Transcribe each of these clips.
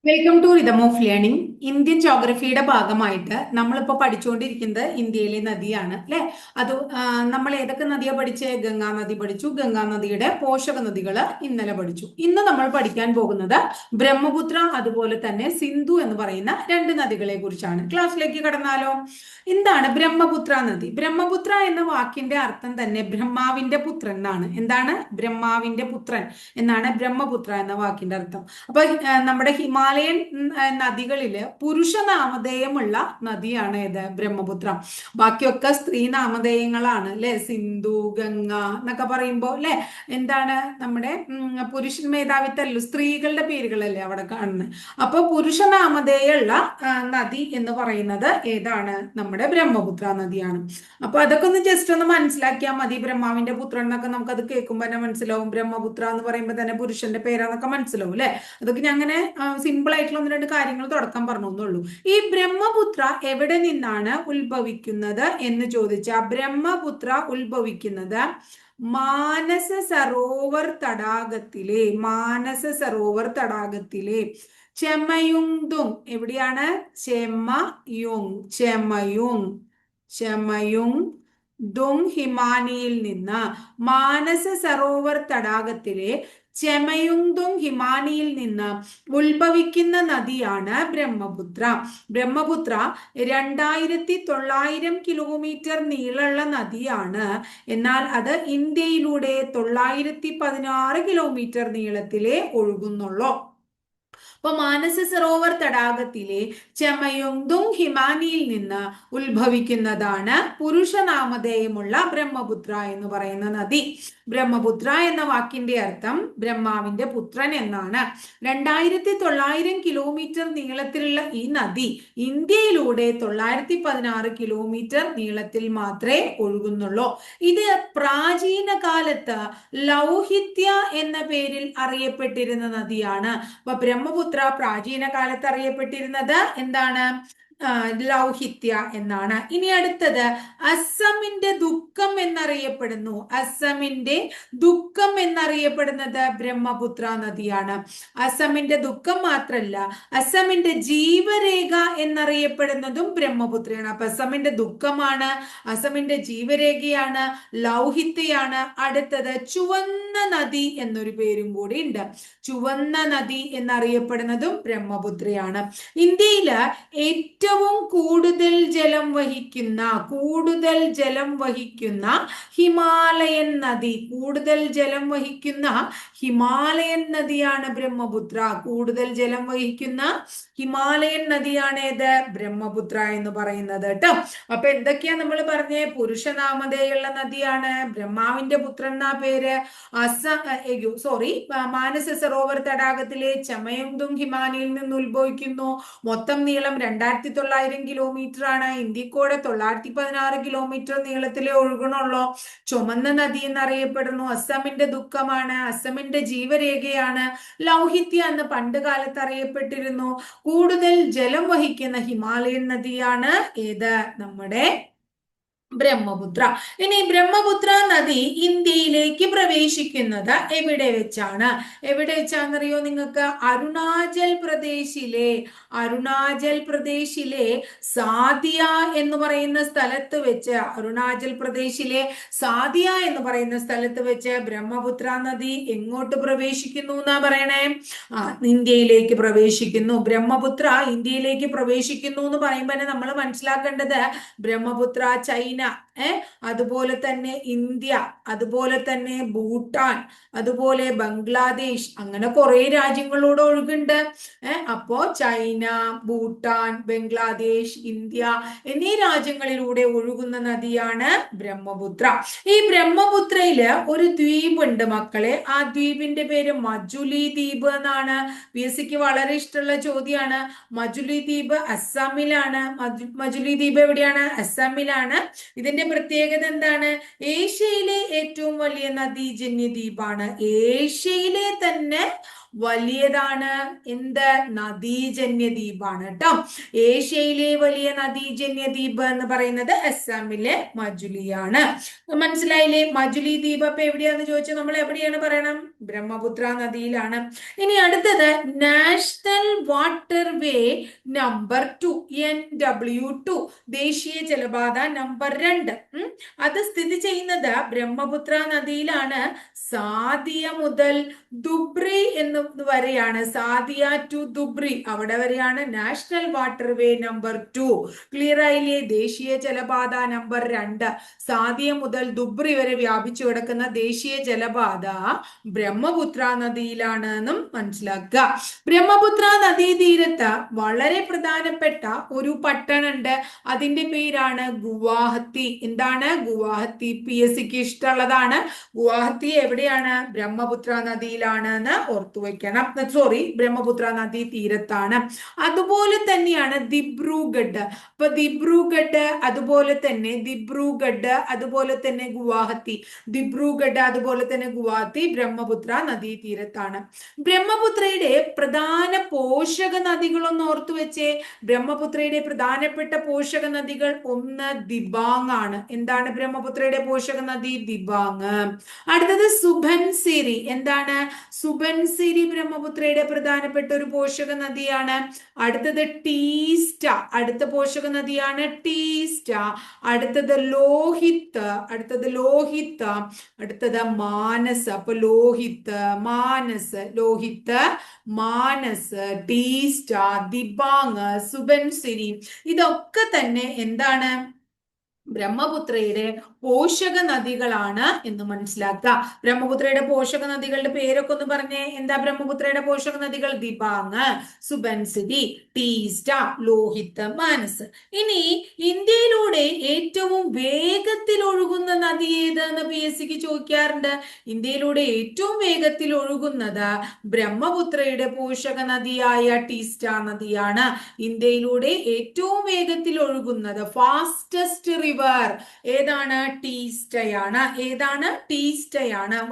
Welcome to rhythm of learning. Indian ജോഗ്രഫിയുടെ ഭാഗമായിട്ട് നമ്മളിപ്പോൾ പഠിച്ചുകൊണ്ടിരിക്കുന്നത് ഇന്ത്യയിലെ നദിയാണ് അല്ലെ. അത് നമ്മൾ ഏതൊക്കെ നദിയാണ് പഠിച്ചേ? ഗംഗാ നദി പഠിച്ചു. ഗംഗാ നദിയുടെ പോഷക നദികൾ ഇന്നലെ പഠിച്ചു. ഇന്ന് നമ്മൾ പഠിക്കാൻ പോകുന്നത് ബ്രഹ്മപുത്ര അതുപോലെ തന്നെ സിന്ധു എന്ന് പറയുന്ന രണ്ട് നദികളെ കുറിച്ചാണ്. ക്ലാസ്സിലേക്ക് കടന്നാലോ? എന്താണ് ബ്രഹ്മപുത്ര നദി? ബ്രഹ്മപുത്ര എന്ന വാക്കിന്റെ അർത്ഥം തന്നെ ബ്രഹ്മാവിന്റെ പുത്രൻ എന്നാണ്. എന്താണ്? ബ്രഹ്മാവിന്റെ പുത്രൻ എന്നാണ് ബ്രഹ്മപുത്ര എന്ന വാക്കിന്റെ അർത്ഥം. അപ്പൊ നമ്മുടെ ഹിമാലയൻ നദികളില് പുരുഷ നാമധേയമുള്ള നദിയാണ് ഏത്? ബ്രഹ്മപുത്ര. ബാക്കിയൊക്കെ സ്ത്രീ നാമധേയങ്ങളാണ് അല്ലെ. സിന്ധു, ഗംഗ എന്നൊക്കെ പറയുമ്പോ അല്ലെ എന്താണ് നമ്മുടെ പുരുഷൻ മേധാവിത്തല്ലോ, സ്ത്രീകളുടെ പേരുകളല്ലേ അവിടെ കാണുന്നത്. അപ്പൊ പുരുഷ നാമധേയമുള്ള നദി എന്ന് പറയുന്നത് ഏതാണ്? നമ്മുടെ ബ്രഹ്മപുത്ര നദിയാണ്. അപ്പൊ അതൊക്കെ ഒന്ന് ജസ്റ്റ് ഒന്ന് മനസ്സിലാക്കിയാൽ മതി. ബ്രഹ്മാവിന്റെ പുത്രൻ എന്നൊക്കെ നമുക്ക് അത് കേൾക്കുമ്പോൾ തന്നെ മനസ്സിലാവും. ബ്രഹ്മപുത്ര എന്ന് പറയുമ്പോൾ തന്നെ പുരുഷന്റെ പേരാന്നൊക്കെ മനസ്സിലാവും അല്ലെ. അതൊക്കെ ഞാൻ അങ്ങനെ സിമ്പിൾ ആയിട്ടുള്ള ഒന്ന് രണ്ട് കാര്യങ്ങൾ തുടക്കം പറഞ്ഞുള്ളൂ. ഈ ബ്രഹ്മപുത്ര എവിടെ നിന്നാണ് ഉത്ഭവിക്കുന്നത് എന്ന് ചോദിച്ചാൽ, ബ്രഹ്മപുത്ര ഉത്ഭവിക്കുന്നത് മാനസ സരോവർ തടാകത്തിലെ ചെമയുങ്തുങ്. എവിടെയാണ്? ചെമയുങ് ദുങ് ഹിമാനിയിൽ നിന്ന്, മാനസ സരോവർ തടാകത്തിലെ ചെമയുങ്തുങ് ഹിമാനിയിൽ നിന്ന് ഉത്ഭവിക്കുന്ന നദിയാണ് ബ്രഹ്മപുത്ര. ബ്രഹ്മപുത്ര 2900 കിലോമീറ്റർ നീളമുള്ള നദിയാണ്. എന്നാൽ അത് ഇന്ത്യയിലൂടെ 916 കിലോമീറ്റർ നീളത്തിലേ ഒഴുകുന്നുള്ളൂ. അപ്പൊ മാനസ സരോവർ തടാകത്തിലെ ചെമയുങ്തുങ് ഹിമാനിയിൽ നിന്ന് ഉത്ഭവിക്കുന്നതാണ് പുരുഷനാമധേയമുള്ള ബ്രഹ്മപുത്ര എന്ന് പറയുന്ന നദി. ബ്രഹ്മപുത്ര എന്ന വാക്കിന്റെ അർത്ഥം ബ്രഹ്മാവിന്റെ പുത്രൻ എന്നാണ്. 2900 കിലോമീറ്റർ നീളത്തിലുള്ള ഈ നദി ഇന്ത്യയിലൂടെ 916 കിലോമീറ്റർ നീളത്തിൽ മാത്രമേ ഒഴുകുന്നുള്ളൂ. ഇത് പ്രാചീന കാലത്ത് ലൗഹിത്യ എന്ന പേരിൽ അറിയപ്പെട്ടിരുന്ന നദിയാണ്. അപ്പൊ ബ്രഹ്മപുത്ര പ്രാചീന കാലത്ത് അറിയപ്പെട്ടിരുന്നത് എന്താണ്? ലൗഹിത്യ എന്നാണ്. ഇനി അടുത്തത് അസമിന്റെ ദുഃഖം എന്നറിയപ്പെടുന്നു. അസമിന്റെ ദുഃഖം എന്നറിയപ്പെടുന്നത് ബ്രഹ്മപുത്ര നദിയാണ്. അസമിന്റെ ദുഃഖം മാത്രല്ല, അസമിന്റെ ജീവരേഖ എന്നറിയപ്പെടുന്നതും ബ്രഹ്മപുത്രയാണ്. അപ്പൊ അസമിന്റെ ദുഃഖമാണ്, അസമിന്റെ ജീവരേഖയാണ്, ലൗഹിത്യയാണ്. അടുത്തത് ചുവന്ന നദി എന്നൊരു പേരും കൂടി ഉണ്ട്. ചുവന്ന നദി എന്നറിയപ്പെടുന്നതും ബ്രഹ്മപുത്രയാണ്. ഇന്ത്യയില് ഏറ്റവും കൂടുതൽ ജലം വഹിക്കുന്ന ഹിമാലയൻ നദി, നദിയാണ് ബ്രഹ്മപുത്ര. കൂടുതൽ ജലം വഹിക്കുന്ന ഹിമാലയൻ നദിയാണ് ഏത്? ബ്രഹ്മപുത്ര എന്ന് പറയുന്നത് കേട്ടോ. അപ്പൊ എന്തൊക്കെയാ നമ്മൾ പറഞ്ഞേ? പുരുഷനാമധേയുള്ള നദിയാണ്, ബ്രഹ്മാവിന്റെ പുത്രൻ എന്നാ പേര്. മാനസ സരോവർ തടാകത്തിലെ ചെമയുങ്തുങ് ഹിമാനിയിൽ നിന്ന് ഉത്ഭവിക്കുന്നു. മൊത്തം നീളം 2900 കിലോമീറ്റർ ആണ്. ഇന്ത്യക്കോടെ 916 കിലോമീറ്റർ നീളത്തിലേ ഒഴുകണുള്ളൂ. ചുമന്ന നദി എന്നറിയപ്പെടുന്നു. അസമിന്റെ ദുഃഖമാണ്, അസമിന്റെ ജീവരേഖയാണ്, ലൗഹിത്യ എന്ന് പണ്ട് കാലത്ത് അറിയപ്പെട്ടിരുന്നു. കൂടുതൽ ജലം വഹിക്കുന്ന ഹിമാലയൻ നദിയാണ് ഏത്? നമ്മുടെ ബ്രഹ്മപുത്ര. ഇനി ബ്രഹ്മപുത്ര നദി ഇന്ത്യയിലേക്ക് പ്രവേശിക്കുന്നത് എവിടെ വെച്ചാണെന്നറിയോ നിങ്ങൾക്ക്? അരുണാചൽ പ്രദേശിലെ സാദിയ എന്ന് പറയുന്ന സ്ഥലത്ത് വെച്ച് ബ്രഹ്മപുത്ര നദി എങ്ങോട്ട് പ്രവേശിക്കുന്നു എന്നാ പറയണേ? ഇന്ത്യയിലേക്ക് പ്രവേശിക്കുന്നു. ബ്രഹ്മപുത്ര ഇന്ത്യയിലേക്ക് പ്രവേശിക്കുന്നു എന്ന് പറയുമ്പോൾ തന്നെ നമ്മൾ മനസ്സിലാക്കേണ്ടത് ബ്രഹ്മപുത്ര ചൈന, അതുപോലെ തന്നെ ഇന്ത്യ, അതുപോലെ തന്നെ ഭൂട്ടാൻ, അതുപോലെ ബംഗ്ലാദേശ്, അങ്ങനെ കുറെ രാജ്യങ്ങളോട് ഒഴുകുണ്ട്. അപ്പോ ചൈന, ഭൂട്ടാൻ, ബംഗ്ലാദേശ്, ഇന്ത്യ എന്നീ രാജ്യങ്ങളിലൂടെ ഒഴുകുന്ന നദിയാണ് ബ്രഹ്മപുത്ര. ഈ ബ്രഹ്മപുത്രയില് ഒരു ദ്വീപ് ഉണ്ട് മക്കളെ. ആ ദ്വീപിന്റെ പേര് മജുലി ദ്വീപ് എന്നാണ്. PSCക്ക് വളരെ ഇഷ്ടമുള്ള ചോദ്യമാണ്. മജുലി ദ്വീപ് അസ്സാമിലാണ്. മജുലി ദ്വീപ് എവിടെയാണ്? അസ്സാമിലാണ്. ഇതിന്റെ പ്രത്യേകത എന്താണ്? ഏഷ്യയിലെ ഏറ്റവും വലിയ നദീജന്യ ദ്വീപാണ്. ഏഷ്യയിലെ തന്നെ വലിയതാണ്. എന്ത്? നദീജന്യ ദ്വീപാണ് കേട്ടോ. ഏഷ്യയിലെ വലിയ നദീജന്യ ദ്വീപ് എന്ന് പറയുന്നത് അസ്സാമിലെ മജുലിയാണ്. മനസ്സിലായില്ലേ? മജുലി ദ്വീപ് അപ്പൊ എവിടെയാന്ന് ചോദിച്ചാൽ നമ്മൾ എവിടെയാണ് പറയണം? ബ്രഹ്മപുത്ര നദിയിലാണ്. ഇനി അടുത്തത് നാഷണൽ വാട്ടർ വേ നമ്പർ 2, NW2, ദേശീയ ജലപാത നമ്പർ 2. അത് സ്ഥിതി ചെയ്യുന്നത് ബ്രഹ്മപുത്ര നദിയിലാണ്. സാദിയ മുതൽ ദുബ്രി എന്ന് വരെയാണ്. സാദിയ ടു ദുബ്രി, അവിടെ വരെയാണ് നാഷണൽ വാട്ടർ വേ നമ്പർ 2. ക്ലിയർ ആയില്ലേ? ദേശീയ ജലപാത നമ്പർ 2 സാദിയ മുതൽ ദുബ്രി വരെ വ്യാപിച്ചു കിടക്കുന്ന ദേശീയ ജലപാത ബ്രഹ്മപുത്ര നദിയിലാണ് എന്നും മനസ്സിലാക്കുക. ബ്രഹ്മപുത്ര നദീതീരത്ത് വളരെ പ്രധാനപ്പെട്ട ഒരു പട്ടണമുണ്ട്. അതിന്റെ പേരാണ് ഗുവാഹത്തി. എന്താണ്? ഗുവാഹത്തി. PSCക്ക് ഇഷ്ടമുള്ളതാണ്. ഗുവാഹത്തി എവിടെയാണ്? ബ്രഹ്മപുത്ര നദിയിലാണ് എന്ന് ഓർത്തു വെക്കണം. സോറി, ബ്രഹ്മപുത്ര നദീ തീരത്താണ്. അതുപോലെ തന്നെയാണ് ദിബ്രുഗഡ്. അപ്പൊ ദിബ്രുഗഡ് അതുപോലെ തന്നെ അതുപോലെ തന്നെ ഗുവാഹത്തി. ദിബ്രുഗഡ് അതുപോലെ തന്നെ ഗുവാഹത്തി ബ്രഹ്മപുത്ര നദീ തീരത്താണ്. ബ്രഹ്മപുത്രയുടെ പ്രധാന പോഷക നദികളൊന്ന് ഓർത്തു വെച്ചേ. ബ്രഹ്മപുത്രയുടെ പ്രധാനപ്പെട്ട പോഷക നദികൾ ഒന്ന് ദിബാങ് ആണ്. എന്താണ് ബ്രഹ്മപുത്രയുടെ പോഷക നദി? ദിബാങ്. അടുത്തത് സുബൻസിരി. എന്താണ്? സുബൻസിരി ബ്രഹ്മപുത്രയുടെ പ്രധാനപ്പെട്ട ഒരു പോഷക നദിയാണ്. അടുത്തത് ടീസ്റ്റ, അടുത്ത പോഷക നദിയാണ് ടീസ്റ്റ. അടുത്തത് ലോഹിത്, അടുത്തത് മാനസ്. അപ്പൊ ലോഹിത്, മാനസ്, ടീസ്റ്റ, ദിബാങ്, സുബൻസിരി, ഇതൊക്കെ തന്നെ എന്താണ്? ബ്രഹ്മപുത്രയുടെ പോഷക നദികളാണ് എന്ന് മനസ്സിലാക്കുക. ബ്രഹ്മപുത്രയുടെ പോഷക നദികളുടെ പേരൊക്കെ ഒന്ന് പറഞ്ഞേ. എന്താ ബ്രഹ്മപുത്രയുടെ പോഷക നദികൾ? ദിബാങ്, സുബൻസിരി, ടീസ്റ്റ, ലോഹിത്, മാനസ്. ഇനി ഇന്ത്യയിലൂടെ ഏറ്റവും വേഗത്തിൽ ഒഴുകുന്ന നദി ഏതെന്ന് PSCക്ക് ചോദിക്കാറുണ്ട്. ഇന്ത്യയിലൂടെ ഏറ്റവും വേഗത്തിൽ ഒഴുകുന്നത് ബ്രഹ്മപുത്രയുടെ പോഷക നദിയായ ടീസ്റ്റ നദിയാണ്. ഇന്ത്യയിലൂടെ ഏറ്റവും വേഗത്തിൽ ഒഴുകുന്നത് ഫാസ്റ്റസ്റ്റ് റിവർ ഏതാണ്? ടീസ്റ്റയാണ്.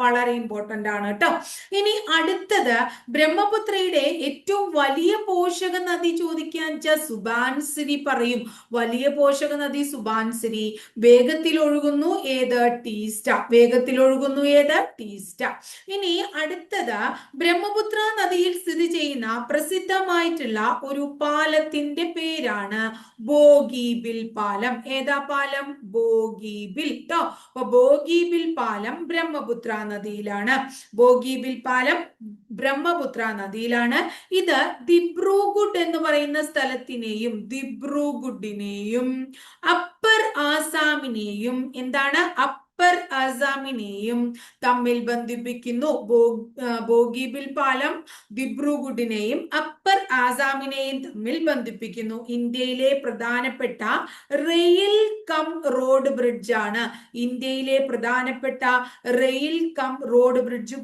വളരെ ഇമ്പോർട്ടന്റ് ആണ് കേട്ടോ. ഇനി അടുത്തത് ബ്രഹ്മപുത്രയുടെ ഏറ്റവും വലിയ പോഷക നദി ചോദിക്കാൻ സുബാൻസിരി പറയും. വലിയ പോഷക നദി സുബാൻസിരി. വേഗത്തിൽ ഒഴുകുന്നു ഏത്? ടീസ്റ്റ. ഇനി അടുത്തത് ബ്രഹ്മപുത്ര നദിയിൽ സ്ഥിതി ചെയ്യുന്ന പ്രസിദ്ധമായിട്ടുള്ള ഒരു പാലത്തിന്റെ പേരാണ് ബോഗിബിൽ പാലം. ഏതാ പാലം? ബോഗിബിൽ ട്ടോ. അപ്പൊ ബോഗിബിൽ പാലം ബ്രഹ്മപുത്ര നദിയിലാണ്. ഇത് ദിബ്രുഗഡ് എന്ന് പറയുന്ന ദിബ്രുഗഡിനെയും അപ്പർ ആസാമിനെയും എന്താണ്? തമ്മിൽ ബന്ധിപ്പിക്കുന്നു. ബോഗിബിൽ പാലം ദിബ്രുഗഡിനെയും അപ്പർ ആസാമിനെയും തമ്മിൽ ബന്ധിപ്പിക്കുന്നു. ഇന്ത്യയിലെ പ്രധാനപ്പെട്ട റെയിൽ കം റോഡ് ബ്രിഡ്ജ് ആണ്.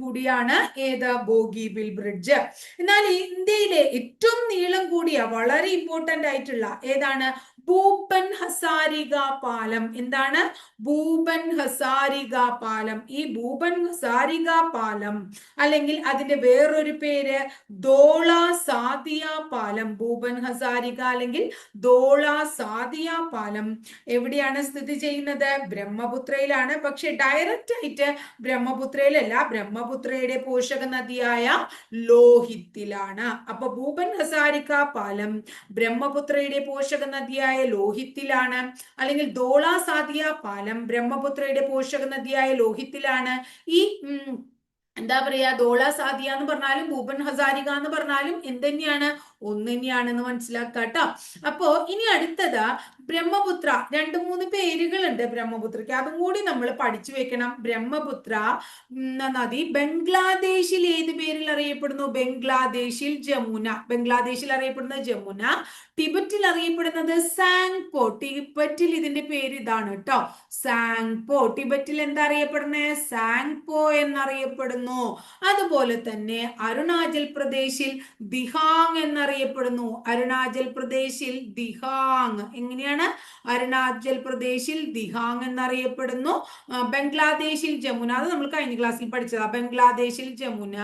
കൂടിയാണ് ഏത്? ബോഗിബിൽ ബ്രിഡ്ജ്. എന്നാൽ ഇന്ത്യയിലെ ഏറ്റവും നീളം കൂടിയ വളരെ ഇമ്പോർട്ടന്റ് ആയിട്ടുള്ള ഏതാണ്? ഭൂപൻ ഹസാരിക പാലം. എന്താണ്? ഭൂപൻ ഹസാരിക പാലം. ഈ ഭൂപൻ ഹസാരിക പാലം അല്ലെങ്കിൽ അതിന്റെ വേറൊരു പേര് ധോള സാദിയ പാലം. ഭൂപൻ ഹസാരിക അല്ലെങ്കിൽ ധോള സാദിയ പാലം എവിടെയാണ് സ്ഥിതി ചെയ്യുന്നത്? ബ്രഹ്മപുത്രയിലാണ്. പക്ഷെ ഡയറക്റ്റ് ആയിട്ട് ബ്രഹ്മപുത്രയിലല്ല, ബ്രഹ്മപുത്രയുടെ പോഷക നദിയായ ലോഹിത്തിലാണ്. അപ്പൊ ഭൂപൻ ഹസാരിക പാലം ബ്രഹ്മപുത്രയുടെ പോഷക നദിയായ ലോഹിത്തിലാണ്. അല്ലെങ്കിൽ ധോള സാദിയ പാലം ബ്രഹ്മപുത്രയുടെ പോഷക നദിയായ ലോഹിത്തിലാണ്. ഈ എന്താ പറയാ? ധോള സാദിയ എന്ന് പറഞ്ഞാലും ഭൂപൻ ഹസാരിക എന്ന് പറഞ്ഞാലും എന്തുതന്നെയാണ്? ഒന്ന് തന്നെയാണെന്ന് മനസ്സിലാക്കാട്ടോ. അപ്പോ ഇനി അടുത്തത് ബ്രഹ്മപുത്ര. 2-3 പേരുകളുണ്ട് ബ്രഹ്മപുത്രയ്ക്ക്, അതും കൂടി നമ്മൾ പഠിച്ചു വെക്കണം. ബ്രഹ്മപുത്ര നദി ബംഗ്ലാദേശിൽ ഏത് പേരിൽ അറിയപ്പെടുന്നു? ബംഗ്ലാദേശിൽ അറിയപ്പെടുന്നത് ജമുന. ടിബറ്റിൽ അറിയപ്പെടുന്നത് സാങ്പോ. ടിബറ്റിൽ ഇതിന്റെ പേര് ഇതാണ് കേട്ടോ, സാങ്പോ. ടിബറ്റിൽ എന്താ അറിയപ്പെടുന്നത്? സാങ്പോ എന്നറിയപ്പെടുന്നു. അതുപോലെ തന്നെ അരുണാചൽ പ്രദേശിൽ ദിഹാങ് എന്നറിയപ്പെടുന്നു. എങ്ങനെയാണ് എങ്ങനെയാണ്? അരുണാചൽ പ്രദേശിൽ ദിഹാങ് എന്നറിയപ്പെടുന്നു. ബംഗ്ലാദേശിൽ ജമുന, അത് നമ്മൾ കഴിഞ്ഞ ക്ലാസ്സിൽ പഠിച്ചതാ. ബംഗ്ലാദേശിൽ ജമുന,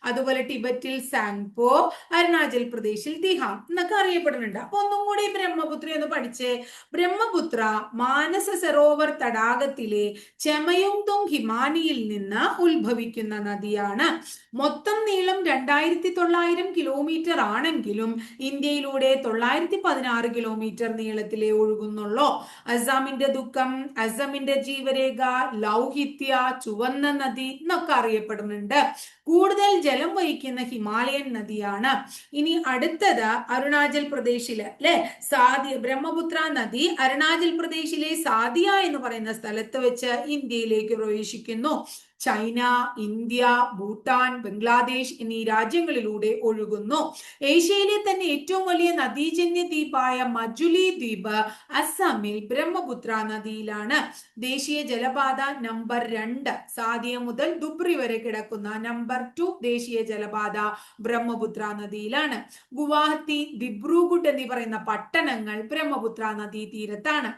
അതുപോലെ ടിബറ്റിൽ സാങ്പോ, അരുണാചൽ പ്രദേശിൽ ദിഹാങ് എന്നൊക്കെ അറിയപ്പെടുന്നുണ്ട്. അപ്പൊ ഒന്നും കൂടി ബ്രഹ്മപുത്ര എന്ന് പഠിച്ചേ. ബ്രഹ്മപുത്ര മാനസ സരോവർ തടാകത്തിലെ ചെമയുങ്തുങ് ഹിമാനിയിൽ നിന്ന് ഉത്ഭവിക്കുന്ന നദിയാണ്. മൊത്തം നീളം 2900 കിലോമീറ്റർ ആണെങ്കിലും ഇന്ത്യയിലൂടെ 916 കിലോമീറ്റർ നീളത്തിലേ ഒഴുകുന്നുള്ളൂ. അസാമിന്റെ ദുഃഖം, അസമിന്റെ ജീവരേഖ, ലൗഹിത്യ, ചുവന്ന നദി എന്നൊക്കെ അറിയപ്പെടുന്നുണ്ട്. കൂടുതൽ ജലം വഹിക്കുന്ന ഹിമാലയൻ നദിയാണ്. ഇനി അടുത്തത് അരുണാചൽ പ്രദേശില് അല്ലെ ബ്രഹ്മപുത്ര നദി അരുണാചൽ പ്രദേശിലെ സാദിയ എന്ന് പറയുന്ന സ്ഥലത്ത് വെച്ച് ഇന്ത്യയിലേക്ക് പ്രവേശിക്കുന്നു. ചൈന, ഇന്ത്യ, ഭൂട്ടാൻ, ബംഗ്ലാദേശ് എന്നീ രാജ്യങ്ങളിലൂടെ ഒഴുകുന്നു. ഏഷ്യയിലെ തന്നെ ഏറ്റവും വലിയ നദീജന്യ ദ്വീപായ മജുലി ദ്വീപ് അസമിൽ ബ്രഹ്മപുത്ര നദിയിലാണ്. ദേശീയ ജലപാത നമ്പർ 2 സാദിയ മുതൽ ദുബ്രി വരെ കിടക്കുന്ന നമ്പർ 2 ദേശീയ ജലപാത ബ്രഹ്മപുത്ര നദിയിലാണ്. ഗുവാഹത്തി, ദിബ്രുഗഡ് എന്നീ പറയുന്ന പട്ടണങ്ങൾ ബ്രഹ്മപുത്ര നദീ തീരത്താണ്.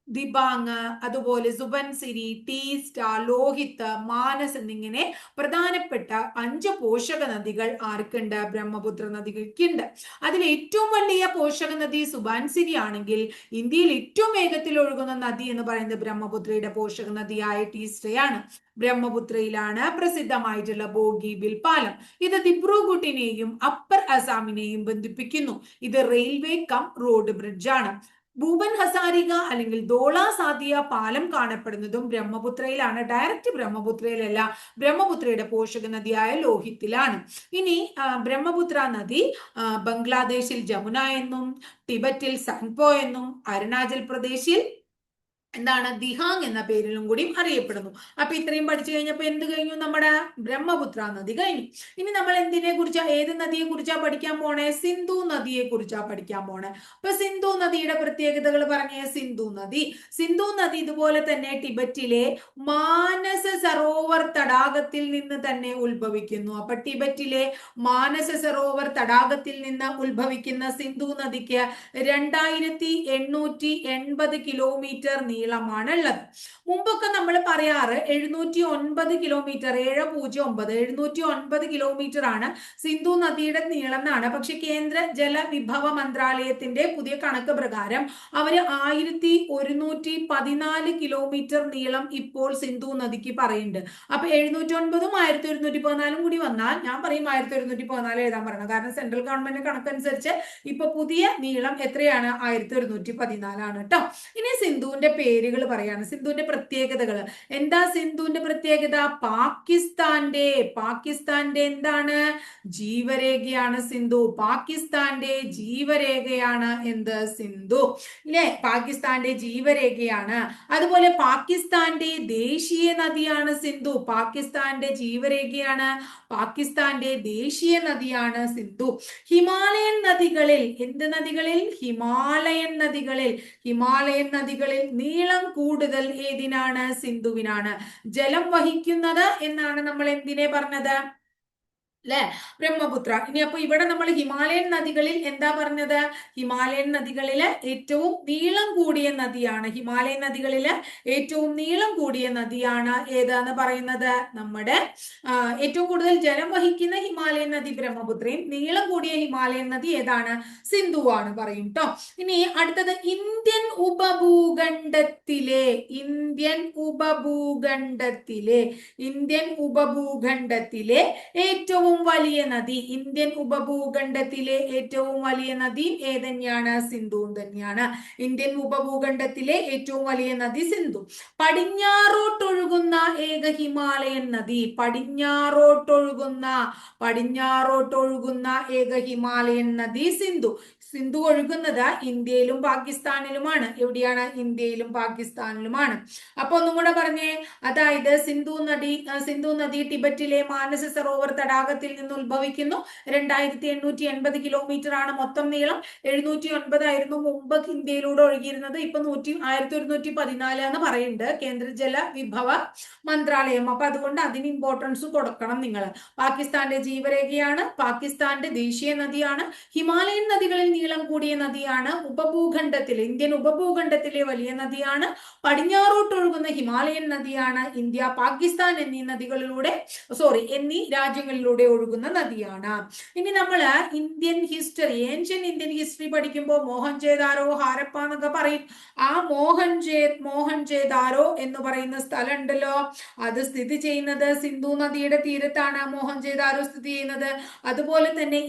ദിബാങ്, അതുപോലെ സുബൻസിരി, ടീസ്റ്റ, ലോഹിത്, മാനസ് എന്നിങ്ങനെ പ്രധാനപ്പെട്ട 5 പോഷക നദികൾ ആർക്കുണ്ട്? ബ്രഹ്മപുത്ര നദികൾക്കുണ്ട്. അതിൽ ഏറ്റവും വലിയ പോഷക നദി സുബൻസിരി ആണെങ്കിൽ ഇന്ത്യയിൽ ഏറ്റവും വേഗത്തിൽ ഒഴുകുന്ന നദി എന്ന് പറയുന്നത് ബ്രഹ്മപുത്രയുടെ പോഷക നദിയായ ടീസ്റ്റയാണ്. ബ്രഹ്മപുത്രയിലാണ് പ്രസിദ്ധമായിട്ടുള്ള ബോഗിബിൽ പാലം. ഇത് ദിബ്രുഗഡിനെയും അപ്പർ അസാമിനെയും ബന്ധിപ്പിക്കുന്നു. ഇത് റെയിൽവേ കം റോഡ് ബ്രിഡ്ജാണ്. ഭൂപൻ ഹസാരിക അല്ലെങ്കിൽ ധോള സാദിയ പാലം കാണപ്പെടുന്നതും ബ്രഹ്മപുത്രയിലാണ്. ഡയറക്റ്റ് ബ്രഹ്മപുത്രയിലല്ല, ബ്രഹ്മപുത്രയുടെ പോഷക നദിയായ ലോഹിത്തിലാണ്. ഇനി ബ്രഹ്മപുത്ര നദി ബംഗ്ലാദേശിൽ ജമുന എന്നും ടിബറ്റിൽ സാങ്പോ എന്നും അരുണാചൽ പ്രദേശിൽ എന്താണ് ദിഹാങ് എന്ന പേരിലും കൂടി അറിയപ്പെടുന്നു. അപ്പൊ ഇത്രയും പഠിച്ചു കഴിഞ്ഞപ്പോ എന്ത് കഴിഞ്ഞു? നമ്മുടെ ബ്രഹ്മപുത്ര നദി കഴിഞ്ഞു. ഇനി നമ്മൾ എന്തിനെ കുറിച്ചാ, ഏത് നദിയെ കുറിച്ചാ പഠിക്കാൻ പോണേ? സിന്ധു നദിയെ കുറിച്ചാ പഠിക്കാൻ പോണേ. അപ്പൊ സിന്ധു നദിയുടെ പ്രത്യേകതകൾ പറഞ്ഞേ. സിന്ധു നദി ഇതുപോലെ തന്നെ ടിബറ്റിലെ മാനസ സരോവർ തടാകത്തിൽ നിന്ന് തന്നെ ഉത്ഭവിക്കുന്നു. അപ്പൊ ടിബറ്റിലെ മാനസ സരോവർ തടാകത്തിൽ നിന്ന് ഉത്ഭവിക്കുന്ന സിന്ധു നദിക്ക് 2880 കിലോമീറ്റർ നീളമാണ് ഉള്ളത്. മുമ്പൊക്കെ നമ്മൾ പറയാറ് 709 കിലോമീറ്റർ, 709 കിലോമീറ്റർ ആണ് സിന്ധു നദിയുടെ നീളം എന്നാണ്. പക്ഷെ കേന്ദ്ര ജലവിഭവ മന്ത്രാലയത്തിന്റെ പുതിയ കണക്ക് പ്രകാരം അവര് 1114 കിലോമീറ്റർ നീളം ഇപ്പോൾ സിന്ധു നദിക്ക് പറയുന്നുണ്ട്. അപ്പൊ 709ഉം 1114 കൂടി വന്നാൽ ഞാൻ പറയും 1114 എഴുതാൻ പറയണം. കാരണം സെൻട്രൽ ഗവൺമെന്റ് കണക്കനുസരിച്ച് ഇപ്പൊ പുതിയ നീളം എത്രയാണ്? 1114 ആണ് കേട്ടോ. ഇനി സിന്ധുവിന്റെ പേരുകൾ പറയാണ്, സിന്ധുവിന്റെ പ്രത്യേകതകൾ. എന്താ സിന്ധുവിന്റെ പ്രത്യേകത? പാകിസ്ഥാന്റെ എന്താണ്? ജീവരേഖയാണ് സിന്ധു. പാകിസ്ഥാന്റെ ജീവരേഖയാണ് എന്ത്? സിന്ധു ഇല്ലേ? പാകിസ്ഥാന്റെ ജീവരേഖയാണ്. അതുപോലെ പാകിസ്ഥാന്റെ ദേശീയ നദിയാണ് സിന്ധു. പാകിസ്ഥാന്റെ ജീവരേഖയാണ്, പാകിസ്ഥാന്റെ ദേശീയ നദിയാണ് സിന്ധു. ഹിമാലയൻ നദികളിൽ, എന്ത് നദികളിൽ? ഹിമാലയൻ നദികളിൽ നീളം കൂടുതൽ ഏതിനാണ്? സിന്ധുവിനാണ്. ജലം വഹിക്കുന്നത് എന്നാണ് നമ്മൾ എന്തിനെ പറഞ്ഞത്? അല്ലെ? ബ്രഹ്മപുത്ര. ഇനി അപ്പൊ ഇവിടെ നമ്മൾ ഹിമാലയൻ നദികളിൽ എന്താ പറഞ്ഞത്? ഹിമാലയൻ നദികളില് ഏറ്റവും നീളം കൂടിയ നദിയാണ്. ഹിമാലയൻ നദികളില് ഏറ്റവും നീളം കൂടിയ നദിയാണ് ഏതാന്ന് പറയുന്നത്? നമ്മുടെ ഏറ്റവും കൂടുതൽ ജലം വഹിക്കുന്ന ഹിമാലയൻ നദി ബ്രഹ്മപുത്രയും നീളം കൂടിയ ഹിമാലയൻ നദി ഏതാണ്? സിന്ധുവാണ് പറയും ട്ടോ. ഇനി അടുത്തത് ഇന്ത്യൻ ഉപഭൂഖണ്ഡത്തിലെ ഏറ്റവും വലിയ നദി, ഇന്ത്യൻ ഉപഭൂഖണ്ഡത്തിലെ ഏറ്റവും വലിയ നദി ഏതന്നെയാണ്? സിന്ധു തന്നെയാണ്. ഇന്ത്യൻ ഉപഭൂഖണ്ഡത്തിലെ ഏറ്റവും വലിയ നദി സിന്ധു. പടിഞ്ഞാറോട്ടൊഴുകുന്ന ഏക ഹിമാലയൻ നദി, പടിഞ്ഞാറോട്ടൊഴുകുന്ന ഏക ഹിമാലയൻ നദി സിന്ധു. സിന്ധു ഒഴുകുന്നത് ഇന്ത്യയിലും പാകിസ്ഥാനിലുമാണ്. എവിടെയാണ്? ഇന്ത്യയിലും പാകിസ്ഥാനിലുമാണ്. അപ്പൊ ഒന്നും കൂടെ പറഞ്ഞേ. അതായത് സിന്ധു നദി ടിബറ്റിലെ മാനസ സരോവർ തടാകത്തിൽ പർവ്വതത്തിൽ നിന്ന് ഉത്ഭവിക്കുന്നു. 2880 കിലോമീറ്റർ ആണ് മൊത്തം നീളം. 709 മുമ്പ് ഇന്ത്യയിലൂടെ ഒഴുകിയിരുന്നത്. ഇപ്പൊ 1114 എന്ന് പറയുന്നുണ്ട് കേന്ദ്ര ജല വിഭവ മന്ത്രാലയം. അപ്പൊ അതുകൊണ്ട് അതിന് ഇമ്പോർട്ടൻസ് കൊടുക്കണം നിങ്ങൾ. പാകിസ്ഥാന്റെ ജീവരേഖയാണ്, പാകിസ്ഥാന്റെ ദേശീയ നദിയാണ്, ഹിമാലയൻ നദികളിൽ നീളം കൂടിയ നദിയാണ്, ഉപഭൂഖണ്ഡത്തിലെ ഇന്ത്യൻ ഉപഭൂഖണ്ഡത്തിലെ വലിയ നദിയാണ്, പടിഞ്ഞാറോട്ട് ഒഴുകുന്ന ഹിമാലയൻ നദിയാണ്, ഇന്ത്യ പാകിസ്ഥാൻ എന്നീ രാജ്യങ്ങളിലൂടെ ഒഴുകുന്ന നദിയാണ്. ഇനി നമ്മൾ Indian history, ancient Indian history പഠിക്കുമ്പോൾ മോഹൻജേദാരോ ഹാരപ്പ എന്നൊക്കെ പറയും. ആ മോഹൻജേദാരോ എന്ന് പറയുന്ന സ്ഥലം ഉണ്ടല്ലോ, അത് സ്ഥിതി ചെയ്യുന്നത് സിന്ധു നദിയുടെ തീരത്താണ് മോഹൻജേദാരോ സ്ഥിതി ചെയ്യുന്നത്. അതുപോലെ തന്നെ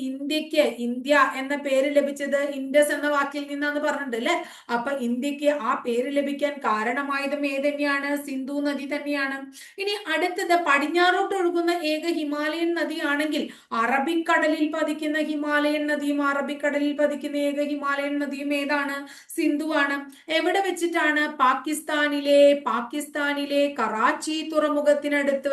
ഇന്ത്യ എന്ന പേര് ലഭിച്ചത് ഇൻഡസ് എന്ന വാക്കിൽ നിന്നാന്ന് പറഞ്ഞിട്ടുണ്ട് അല്ലെ. അപ്പൊ ഇന്ത്യക്ക് ആ പേര് ലഭിക്കാൻ കാരണമായതും ഏതന്നെയാണ്? സിന്ധു നദി തന്നെയാണ്. ഇനി അടുത്തത് പടിഞ്ഞാറോട്ട് ഒഴുകുന്ന ഏക ഹിമാലയൻ നദിയാണെങ്കിൽ അറബിക്കടലിൽ പതിക്കുന്ന ഹിമാലയൻ നദിയും അറബിക്കടലിൽ പതിക്കുന്ന ഏക ഹിമാലയൻ നദിയും ഏതാണ്? സിന്ധുവാണ്. എവിടെ വെച്ചിട്ടാണ്? പാകിസ്ഥാനിലെ കറാച്ചി തുറമുഖത്തിനടുത്ത്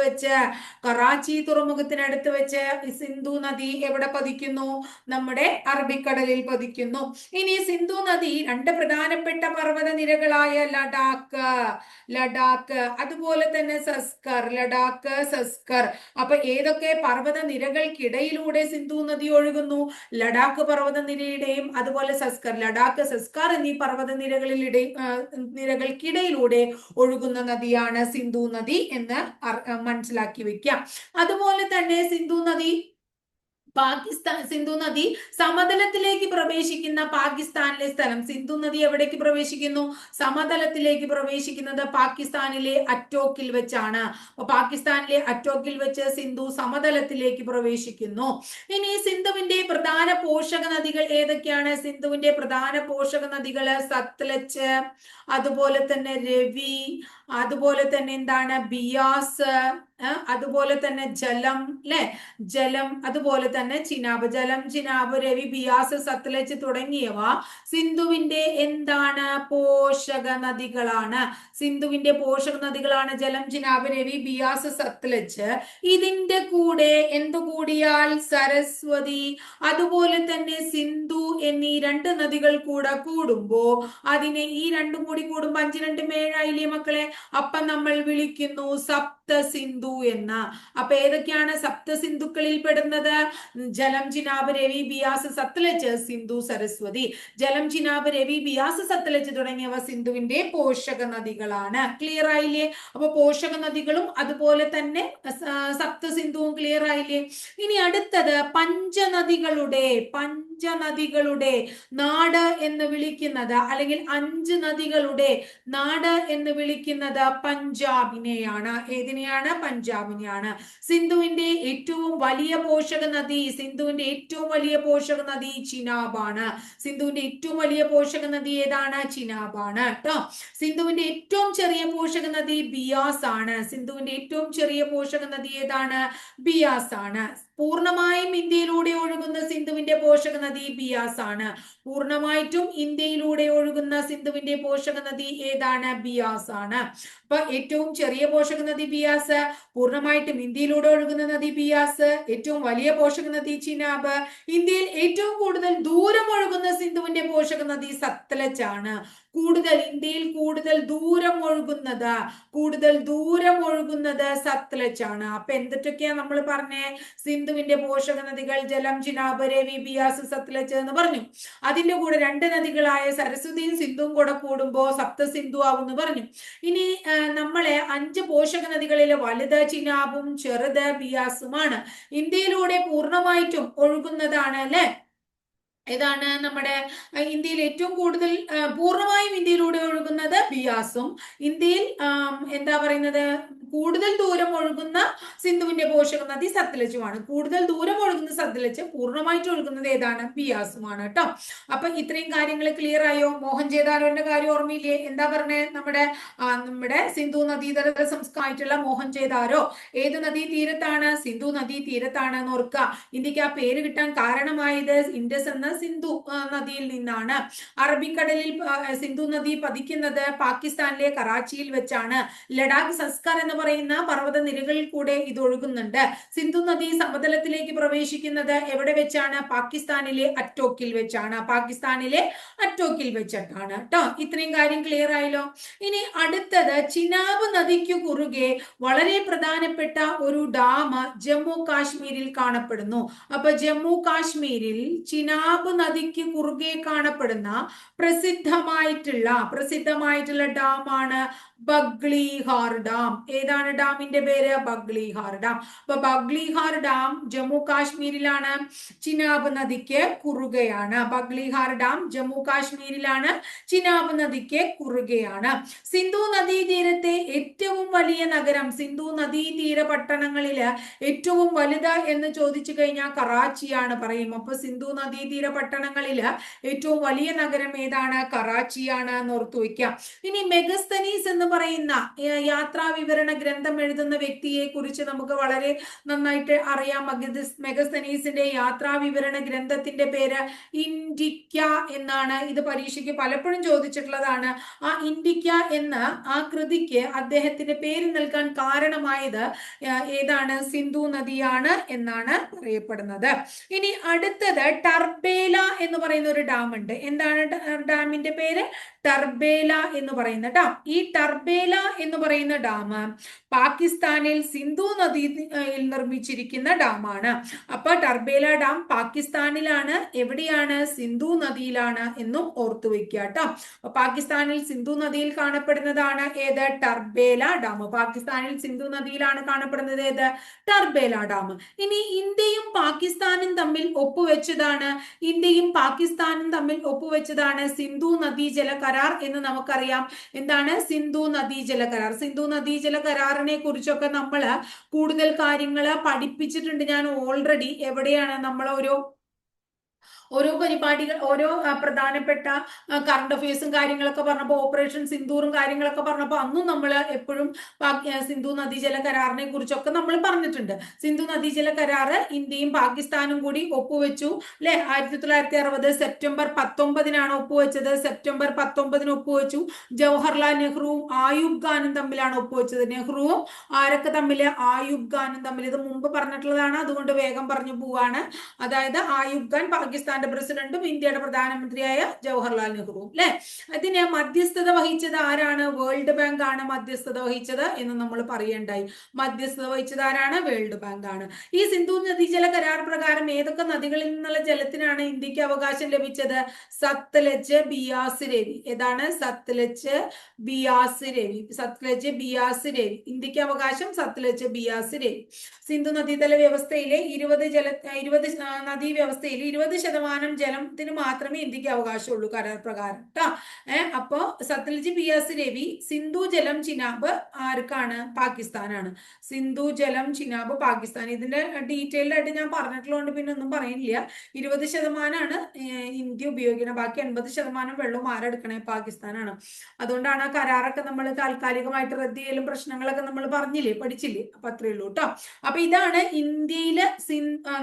വെച്ച് സിന്ധു നദി എവിടെ പതിക്കുന്നു? നമ്മുടെ അറബിക്കടലിൽ പതിക്കുന്നു. ഇനി സിന്ധു നദി രണ്ട് പ്രധാനപ്പെട്ട പർവ്വത നിരകളായ ലഡാക്ക് അതുപോലെ തന്നെ സസ്കർ. അപ്പൊ ഏതൊക്കെ പർവ്വത നിരകൾക്കിടയിലൂടെ സിന്ധു നദി ഒഴുകുന്നു? ലഡാക്ക് പർവ്വത നിരയുടെയും അതുപോലെ ലഡാക്ക് സസ്കർ എന്നീ പർവ്വത നിരകൾക്കിടയിലൂടെ ഒഴുകുന്ന നദിയാണ് സിന്ധു നദി എന്ന് മനസ്സിലാക്കി വെക്കാം. അതുപോലെ തന്നെ സിന്ധു നദി സമതലത്തിലേക്ക് പ്രവേശിക്കുന്ന പാകിസ്ഥാനിലെ സ്ഥലം. സിന്ധു നദി എവിടേക്ക് പ്രവേശിക്കുന്നു? സമതലത്തിലേക്ക് പ്രവേശിക്കുന്നത് പാകിസ്ഥാനിലെ അറ്റോക്കിൽ വെച്ചാണ്. അപ്പൊ പാകിസ്ഥാനിലെ അറ്റോക്കിൽ വെച്ച് സിന്ധു സമതലത്തിലേക്ക് പ്രവേശിക്കുന്നു. ഇനി സിന്ധുവിന്റെ പ്രധാന പോഷക നദികൾ ഏതൊക്കെയാണ്? സിന്ധുവിന്റെ പ്രധാന പോഷക നദികൾ സത്ലജ്, അതുപോലെ തന്നെ രവി, അതുപോലെ തന്നെ എന്താണ് ബിയാസ്, അതുപോലെ തന്നെ ജലം, അതുപോലെ തന്നെ ചിനാബ്. ജലം, ചിനാബ്, രവി, ബിയാസ്, സത്ലജ് തുടങ്ങിയവ സിന്ധുവിന്റെ എന്താണ്? പോഷക നദികളാണ്. സിന്ധുവിന്റെ പോഷക നദികളാണ് ജലം, ചിനാബ്, രവി, ബിയാസ്, സത്ലജ്. ഇതിന്റെ കൂടെ എന്തു കൂടിയാൽ? സരസ്വതി, അതുപോലെ തന്നെ സിന്ധു എന്നീ രണ്ട് നദികൾ കൂടെ കൂടുമ്പോ അതിനെ ഈ രണ്ടും കൂടി കൂടുമ്പോ 5 2 7 മക്കളെ. അപ്പൊ നമ്മൾ വിളിക്കുന്നു സപ്തസിന്ധു എന്ന. അപ്പൊ ഏതൊക്കെയാണ് സപ്തസിന്ധുക്കളിൽ പെടുന്നത്? ജലം, ചിനാബ്, രവി, ബിയാസ്, സത്ലജ്, സിന്ധു, സരസ്വതി. ജലം, ചിനാബ്, രവി, ബിയാസ്, സത്ലജ് തുടങ്ങിയവ സിന്ധുവിന്റെ പോഷക നദികളാണ്. ക്ലിയർ ആയില്ലേ? അപ്പൊ പോഷക നദികളും അതുപോലെ തന്നെ സപ്തസിന്ധുവും ക്ലിയർ ആയില്ലേ? ഇനി അടുത്തത് പഞ്ചനദികളുടെ നാട് എന്ന് വിളിക്കുന്നത്, അല്ലെങ്കിൽ 5 നദികളുടെ നാട് എന്ന് വിളിക്കുന്നത് പഞ്ചാബിനെയാണ്. ഏതിനെയാണ്? പഞ്ചാബിനെയാണ്. സിന്ധുവിന്റെ ഏറ്റവും വലിയ പോഷക നദി ചിനാബാണ്. സിന്ധുവിന്റെ ഏറ്റവും വലിയ പോഷക നദി ഏതാണ്? ചിനാബാണ് കേട്ടോ. സിന്ധുവിന്റെ ഏറ്റവും ചെറിയ പോഷക നദി ബിയാസ് ആണ്. സിന്ധുവിന്റെ ഏറ്റവും ചെറിയ പോഷക നദി ഏതാണ്? ബിയാസ് ആണ്. പൂർണ്ണമായും ഇന്ത്യയിലൂടെ ഒഴുകുന്ന സിന്ധുവിന്റെ പോഷക നദി ബിയാസ് ആണ്. പൂർണ്ണമായിട്ടും ഇന്ത്യയിലൂടെ ഒഴുകുന്ന സിന്ധുവിന്റെ പോഷക നദി ഏതാണ്? ബിയാസ് ആണ്. അപ്പൊ ഏറ്റവും ചെറിയ പോഷക നദി ബിയാസ്, പൂർണ്ണമായിട്ടും ഇന്ത്യയിലൂടെ ഒഴുകുന്ന നദി ബിയാസ്, ഏറ്റവും വലിയ പോഷക നദി ചിനാബ്. ഇന്ത്യയിൽ ഏറ്റവും കൂടുതൽ ദൂരം ഒഴുകുന്ന സിന്ധുവിന്റെ പോഷക നദി സത്ലജ് ആണ്. ഇന്ത്യയിൽ കൂടുതൽ ദൂരം ഒഴുകുന്നത് സത്ലജ് ആണ്. അപ്പൊ എന്തൊക്കെയാ നമ്മൾ പറഞ്ഞേ? സിന്ധുവിന്റെ പോഷക നദികൾ ജലം, ചിനാബ്, രവി, ബിയാസ്, സത്ലജ് എന്ന് പറഞ്ഞു. അതിന്റെ കൂടെ 2 നദികളായ സരസ്വതിയും സിന്ധുവും കൂടെ കൂടുമ്പോ സപ്തസിന്ധു ആവുമെന്ന് പറഞ്ഞു. ഇനി നമ്മളെ 5 പോഷക നദികളിലെ വലുത് ചിനാബും ചെറുത് ബിയാസുമാണ്. ഇന്ത്യയിലൂടെ പൂർണ്ണമായിട്ടും ഒഴുകുന്നതാണ് അല്ലെ. ഏതാണ്? നമ്മുടെ ഇന്ത്യയിൽ ഏറ്റവും കൂടുതൽ പൂർണ്ണമായും ഇന്ത്യയിലൂടെ ഒഴുകുന്നത് ബിയാസും, ഇന്ത്യയിൽ എന്താ പറയുന്നത്, കൂടുതൽ ദൂരം ഒഴുകുന്ന സിന്ധുവിന്റെ പോഷക നദി സത്ലജുമാണ്. കൂടുതൽ ദൂരം ഒഴുകുന്ന സത്ലജ്, പൂർണ്ണമായിട്ട് ഒഴുകുന്നത് ഏതാണ്? ബിയാസുമാണ് കേട്ടോ. അപ്പൊ ഇത്രയും കാര്യങ്ങൾ ക്ലിയർ ആയോ? മോഹൻജേദാരോന്റെ കാര്യം ഓർമ്മയില്ലേ? എന്താ പറഞ്ഞേ? നമ്മുടെ സിന്ധു നദീതര സംസ്കാരമായിട്ടുള്ള മോഹൻജേദാരോ ഏത് നദീ തീരത്താണ്? സിന്ധു നദീ തീരത്താണ് എന്ന് ഓർക്കുക. ഇന്ത്യക്ക് ആ പേര് കിട്ടാൻ കാരണമായത് ഇൻഡസ് എന്ന സിന്ധു നദിയിൽ നിന്നാണ്. അറബിക്കടലിൽ സിന്ധു നദി പതിക്കുന്നത് പാകിസ്ഥാനിലെ കറാച്ചിയിൽ വെച്ചാണ്. ലഡാക്ക് സസ്കർ എന്ന് പറയുന്ന പർവ്വത നിരകളിൽ കൂടെ ഇത് ഒഴുകുന്നുണ്ട്. സിന്ധു നദി സമതലത്തിലേക്ക് പ്രവേശിക്കുന്നത് എവിടെ വെച്ചാണ്? പാകിസ്ഥാനിലെ അറ്റോക്കിൽ വെച്ചാണ്. പാകിസ്ഥാനിലെ അറ്റോക്കിൽ വെച്ചിട്ടാണ് കേട്ടോ. ഇത്രയും കാര്യം ക്ലിയർ ആയല്ലോ. ഇനി അടുത്തത് ചിനാബ് നദിക്ക് കുറുകെ വളരെ പ്രധാനപ്പെട്ട ഒരു ഡാം ജമ്മു കാശ്മീരിൽ കാണപ്പെടുന്നു. അപ്പൊ ജമ്മു കാശ്മീരിൽ ചിനാബ് നദിക്ക് കുറുകെ കാണപ്പെടുന്ന പ്രസിദ്ധമായിട്ടുള്ള ഡാമാണ് ബഗ്ലിഹാർ ഡാം. ഏതാണ് ഡാമിന്റെ പേര്? ബഗ്ലിഹാർ ഡാം. അപ്പൊ ബഗ്ലിഹാർ ഡാം ജമ്മു കാശ്മീരിലാണ്, ചിനാബ് നദിക്ക് കുറുകയാണ്. ബഗ്ലിഹാർ ഡാം ജമ്മു കാശ്മീരിലാണ്, ചിനാബ് നദിക്ക് കുറുകയാണ്. സിന്ധു നദീതീരത്തെ ഏറ്റവും വലിയ നഗരം, സിന്ധു നദീതീര പട്ടണങ്ങളില് ഏറ്റവും വലുത് എന്ന് ചോദിച്ചു കഴിഞ്ഞാൽ കറാച്ചിയാണ് പറയും. അപ്പൊ സിന്ധു നദീതീര പട്ടണങ്ങളില് ഏറ്റവും വലിയ നഗരം ഏതാണ്? കറാച്ചിയാണ് എന്ന് ഓർത്തു വയ്ക്കാം. ഇനി മെഗസ്തനീസ് എന്ന് പറയുന്ന യാത്രാ വിവരണ ഗ്രന്ഥം എഴുതുന്ന വ്യക്തിയെ കുറിച്ച് നമുക്ക് വളരെ നന്നായിട്ട് അറിയാം. മെഗസ്തനീസിന്റെ യാത്രാ വിവരണ ഗ്രന്ഥത്തിന്റെ പേര് ഇൻഡിക്ക എന്നാണ്. ഇത് പരീക്ഷയ്ക്ക് പലപ്പോഴും ചോദിച്ചിട്ടുള്ളതാണ്. ആ ഇൻഡിക്ക എന്ന ആ കൃതിക്ക് അദ്ദേഹത്തിന്റെ പേര് നൽകാൻ കാരണമായത് ഏതാണ്? സിന്ധു നദിയാണ് എന്നാണ് പറയപ്പെടുന്നത്. ഇനി അടുത്തത് ടർബേല എന്ന് പറയുന്ന ഒരു ഡാം ഉണ്ട്. എന്താണ് ഡാമിന്റെ പേര്? ടർബേല എന്ന് പറയുന്ന ഡാം. ഈ ടർബേല എന്ന് പറയുന്ന ഡാം പാകിസ്ഥാനിൽ സിന്ധു നദിയിൽ നിർമ്മിച്ചിരിക്കുന്ന ഡാമാണ്. അപ്പൊ ടർബേല ഡാം പാകിസ്ഥാനിലാണ്. എവിടെയാണ്? സിന്ധു നദിയിലാണ് എന്നും ഓർത്തു വെക്കുക കേട്ടോ. പാകിസ്ഥാനിൽ സിന്ധു നദിയിൽ കാണപ്പെടുന്നതാണ് ഏത്? ടർബേല ഡാം. പാകിസ്ഥാനിൽ സിന്ധു നദിയിലാണ് കാണപ്പെടുന്നത് ഏത്? ടർബേല ഡാം. ഇനി ഇന്ത്യയും പാകിസ്ഥാനും തമ്മിൽ ഒപ്പുവെച്ചതാണ് സിന്ധു നദീജല കരാർ എന്ന് നമുക്കറിയാം. എന്താണ് സിന്ധു നദീജല കരാർ? സിന്ധു നദീജല കരാറിനെ കുറിച്ചൊക്കെ നമ്മൾ കൂടുതൽ കാര്യങ്ങൾ പഠിപ്പിച്ചിട്ടുണ്ട് ഞാൻ ഓൾറെഡി. എവിടെയാണ് നമ്മൾ ഓരോ പരിപാടികൾ, ഓരോ പ്രധാനപ്പെട്ട കറണ്ട് അഫയേഴ്സും കാര്യങ്ങളൊക്കെ പറഞ്ഞപ്പോൾ, ഓപ്പറേഷൻ സിന്ദൂറും കാര്യങ്ങളൊക്കെ പറഞ്ഞപ്പോൾ അന്നും നമ്മൾ എപ്പോഴും സിന്ധു നദീജല കരാറിനെ കുറിച്ചൊക്കെ നമ്മൾ പറഞ്ഞിട്ടുണ്ട്. സിന്ധു നദീജല കരാർ ഇന്ത്യയും പാകിസ്ഥാനും കൂടി ഒപ്പുവെച്ചു അല്ലെ. 1960 സെപ്റ്റംബർ 19 ഒപ്പുവെച്ചത്. സെപ്റ്റംബർ 19 ഒപ്പുവെച്ചു. ജവഹർലാൽ നെഹ്റുവും ആയൂബ് ഖാനും തമ്മിലാണ് ഒപ്പുവെച്ചത്. നെഹ്റുവും ആരൊക്കെ തമ്മിൽ? ആയൂബ് ഖാനും തമ്മിൽ. ഇത് മുമ്പ് പറഞ്ഞിട്ടുള്ളതാണ്, അതുകൊണ്ട് വേഗം പറഞ്ഞു പോവാണ്. അതായത് ആയൂബ് ഖാൻ പാകിസ്ഥാന്റെ പ്രസിഡന്റും ഇന്ത്യയുടെ പ്രധാനമന്ത്രിയായ ജവഹർലാൽ നെഹ്റു അല്ലെ. അതിന് മധ്യസ്ഥത വഹിച്ചത് ആരാണ്? വേൾഡ് ബാങ്ക് ആണ് മധ്യസ്ഥത വഹിച്ചത് എന്ന് നമ്മൾ പറയേണ്ടായി. മധ്യസ്ഥത വഹിച്ചത് ആരാണ്? വേൾഡ് ബാങ്ക് ആണ്. ഈ സിന്ധു നദീജല കരാർ പ്രകാരം ഏതൊക്കെ നദികളിൽ നിന്നുള്ള ജലത്തിനാണ് ഇന്ത്യക്ക് അവകാശം ലഭിച്ചത്? സത്ലജ്, ബിയാസ്, രവി. ഏതാണ്? സത്ലജ്, ബിയാസ്, രവി. സത്ലജ്, ബിയാസ്, രവി. ഇന്ത്യക്ക് അവകാശം സത്ലജ്, ബിയാസ്, രവി. സിന്ധു നദീതല വ്യവസ്ഥയിലെ 20 നദീ വ്യവസ്ഥയിൽ 20% ജലത്തിന് മാത്രമേ ഇന്ത്യക്ക് അവകാശമുള്ളൂ കരാർ പ്രകാരം കേട്ടോ. അപ്പോ സത്ലജ്, ബിയാസ്, രവി. സിന്ധു ജലം, ചിനാബ് ആർക്കാണ്? പാകിസ്ഥാനാണ്. സിന്ധു ജലം, ചിനാബ് പാകിസ്ഥാൻ. ഇതിന്റെ ഡീറ്റെയിൽഡ് ആയിട്ട് ഞാൻ പറഞ്ഞിട്ടുള്ളതുകൊണ്ട് പിന്നെ ഒന്നും പറയുന്നില്ല. 20% ഇന്ത്യ ഉപയോഗിക്കണം, ബാക്കി 80% വെള്ളം ആരെടുക്കണേ? പാകിസ്ഥാനാണ്. അതുകൊണ്ടാണ് ആ കരാറൊക്കെ നമ്മൾ താൽക്കാലികമായിട്ട് റദ്ദ് ചെയ്യലും പ്രശ്നങ്ങളൊക്കെ നമ്മൾ പഠിച്ചില്ലേ. അപ്പൊ അത്രേ ഉള്ളൂ കേട്ടോ. അപ്പൊ ഇതാണ് ഇന്ത്യയില്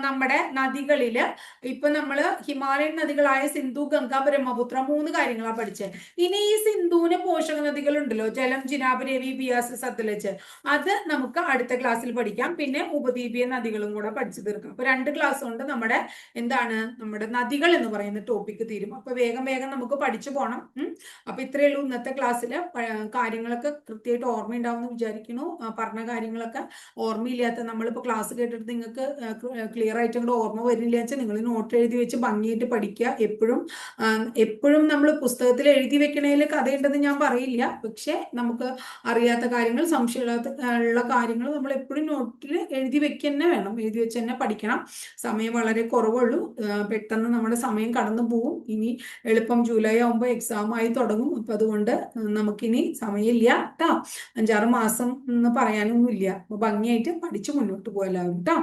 നമ്മുടെ നദികളില് ഇപ്പൊ നമ്മള് ഹിമാലയൻ നദികളായ സിന്ധു, ഗംഗ, ബ്രഹ്മപുത്ര 3 കാര്യങ്ങളാണ് പഠിച്ചത്. ഇനി ഈ സിന്ധുവിന് പോഷക നദികൾ ഉണ്ടല്ലോ, ജലം, ചിനാബ്, രവി, ബിയാസ്, സത്ലജ്. അത് നമുക്ക് അടുത്ത ക്ലാസ്സിൽ പഠിക്കാം. പിന്നെ ഉപദ്വീപീയ നദികളും കൂടെ പഠിച്ചു തീർക്കാം. അപ്പൊ 2 ക്ലാസ് കൊണ്ട് നമ്മുടെ നദികൾ എന്ന് പറയുന്ന ടോപ്പിക് തീരും. അപ്പൊ വേഗം നമുക്ക് പഠിച്ചു പോകണം. അപ്പൊ ഇത്രയേ ഉള്ളൂ ഇന്നത്തെ ക്ലാസ്സില്. കാര്യങ്ങളൊക്കെ കൃത്യമായിട്ട് ഓർമ്മയുണ്ടാവുമെന്ന് വിചാരിക്കുന്നു. പറഞ്ഞ കാര്യങ്ങളൊക്കെ ഓർമ്മയില്ലാത്ത, നമ്മളിപ്പോ ക്ലാസ് കേട്ടിട്ട് നിങ്ങൾക്ക് ക്ലിയർ ആയിട്ട് അങ്ങോട്ട് ഓർമ്മ വരില്ല വെച്ചാൽ നിങ്ങൾ നോട്ട് എഴുതി വെച്ച് ഭംഗിയായിട്ട് പഠിക്കുക. എപ്പോഴും നമ്മൾ പുസ്തകത്തിൽ എഴുതി വെക്കണേൽ കഥയുണ്ടെന്ന് ഞാൻ പറയില്ല. പക്ഷെ നമുക്ക് അറിയാത്ത കാര്യങ്ങൾ, സംശയമുള്ള കാര്യങ്ങൾ നമ്മൾ എപ്പോഴും നോട്ടിൽ എഴുതി വെക്കുക തന്നെ വേണം. എഴുതി വെച്ച് തന്നെ പഠിക്കണം. സമയം വളരെ കുറവുള്ളൂ. പെട്ടെന്ന് നമ്മുടെ സമയം കടന്നു പോകും. ഇനി എളുപ്പം ജൂലൈ ആകുമ്പോൾ എക്സാം ആയി തുടങ്ങും. അപ്പൊ അതുകൊണ്ട് നമുക്കിനി സമയമില്ല കേട്ടോ. 5-6 മാസം എന്ന് പറയാനൊന്നുമില്ല. അപ്പൊ ഭംഗിയായിട്ട് പഠിച്ചു മുന്നോട്ട് പോകാൻ കേട്ടോ.